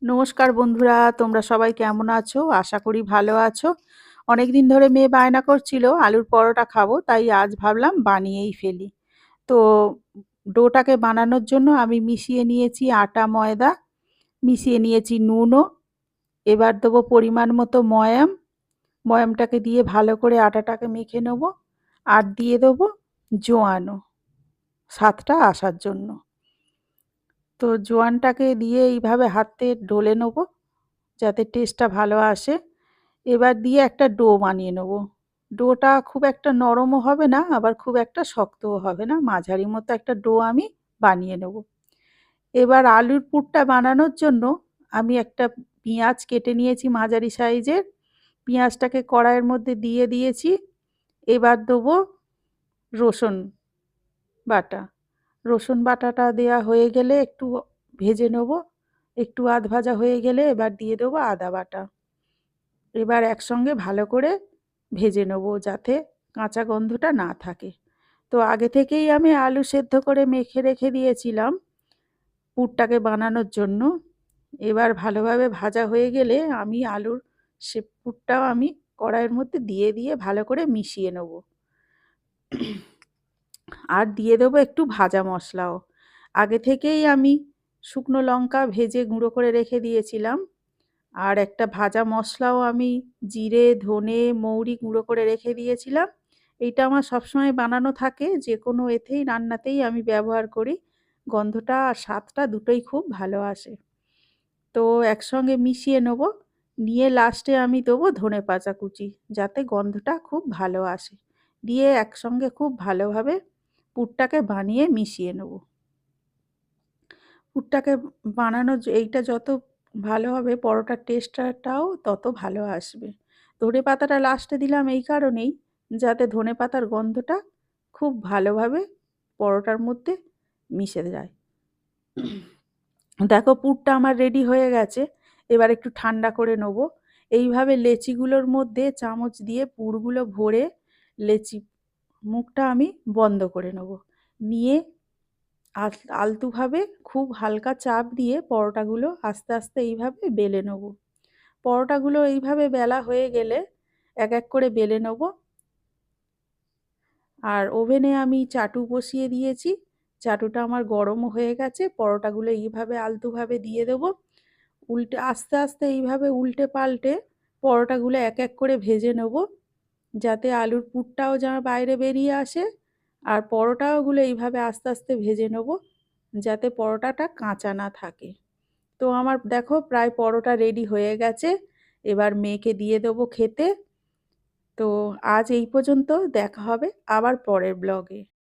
নমস্কার বন্ধুরা, তোমরা সবাই কেমন আছো? আশা করি ভালো আছো। অনেকদিন ধরে মেয়ে বায়না করছিল আলুর পরোটা খাবো, তাই আজ ভাবলাম বানিয়েই ফেলি। তো ডোটাকে বানানোর জন্য আমি মিশিয়ে নিয়েছি আটা ময়দা, মিশিয়ে নিয়েছি নুনও। এবার দেবো পরিমাণ মতো ময়াম। ময়ামটাকে দিয়ে ভালো করে আটাটাকে মেখে নেব। আর দিয়ে দেবো জোয়ানও, স্বাদটা আসার জন্য। তো জোয়ানটাকে দিয়ে এইভাবে হাতে ডলে নেব যাতে টেস্টটা ভালো আসে। এবার দিয়ে একটা ডো বানিয়ে নেব। ডোটা খুব একটা নরমও হবে না, আবার খুব একটা শক্তও হবে না, মাঝারি মতো একটা ডো আমি বানিয়ে নেব। এবার আলুর পুরটা বানানোর জন্য আমি একটা পেঁয়াজ কেটে নিয়েছি মাঝারি সাইজের। পেঁয়াজটাকে কড়াইয়ের মধ্যে দিয়ে দিয়েছি। এবার দেবো রসুন বাটা। রসুন বাটাটা দেওয়া হয়ে গেলে একটু ভেজে নেব। একটু আধ ভাজা হয়ে গেলে এবার দিয়ে দেবো আদা বাটা। এবার একসঙ্গে ভালো করে ভেজে নেব যাতে কাঁচা গন্ধটা না থাকে। তো আগে থেকেই আমি আলু সেদ্ধ করে মেখে রেখে দিয়েছিলাম পুরটাকে বানানোর জন্য। এবার ভালোভাবে ভাজা হয়ে গেলে আমি আলুর সে পুরটাও আমি কড়াইয়ের মধ্যে দিয়ে দিয়ে ভালো করে মিশিয়ে নেব। আর দিয়ে দেবো একটু ভাজা মশলাও। আগে থেকেই আমি শুকনো লঙ্কা ভেজে গুঁড়ো করে রেখে দিয়েছিলাম। আর একটা ভাজা মশলাও আমি জিরে, ধনে, মৌরি গুঁড়ো করে রেখে দিয়েছিলাম। এইটা আমার সবসময় বানানো থাকে, যে কোনো এতেই রান্নাতেই আমি ব্যবহার করি। গন্ধটা আর স্বাদটা দুটোই খুব ভালো আসে। তো একসঙ্গে মিশিয়ে নেব। নিয়ে লাস্টে আমি দেবো ধনেপাতা কুচি যাতে গন্ধটা খুব ভালো আসে। দিয়ে একসঙ্গে খুব ভালোভাবে পুরটাকে বানিয়ে মিশিয়ে নেব। পুরটাকে এইটা যত ভালো হবে পরোটার টেস্টটাও তত ভালো আসবে। ধনেপাতাটা লাস্টে দিলাম এই কারণেই যাতে ধনেপাতার গন্ধটা খুব ভালোভাবে পরোটার মধ্যে মিশে যায়। দেখো পুরটা আমার রেডি হয়ে গেছে। এবার একটু ঠান্ডা করে নেব। এইভাবে লেচিগুলোর মধ্যে চামচ দিয়ে পুরগুলো ভরে লেচি মুখটা আমি বন্ধ করে নেব। নিয়ে আলতুভাবে খুব হালকা চাপ দিয়ে পরোটাগুলো আস্তে আস্তে এইভাবে বেলে নেব। পরোটাগুলো এইভাবে বেলা হয়ে গেলে এক এক করে বেলে নেব। আর ওভেনে আমি চাটু বসিয়ে দিয়েছি। চাটুটা আমার গরমও হয়ে গেছে। পরোটাগুলো এইভাবে আলতুভাবে দিয়ে দেব। উল্টে আস্তে আস্তে এইভাবে উল্টে পাল্টে পরোটাগুলো এক এক করে ভেজে নেব যাতে আলুর পুরটাও যেন বাইরে বেরিয়ে আসে। আর পরোটাগুলো এইভাবে আস্তে আস্তে ভেজে নেব যাতে পরোটাটা কাঁচা না থাকে। তো আমার দেখো প্রায় পরোটা রেডি হয়ে গেছে। এবার মেয়েকে দিয়ে দেবো খেতে। তো আজ এই পর্যন্ত, দেখা হবে আবার পরের ব্লগে।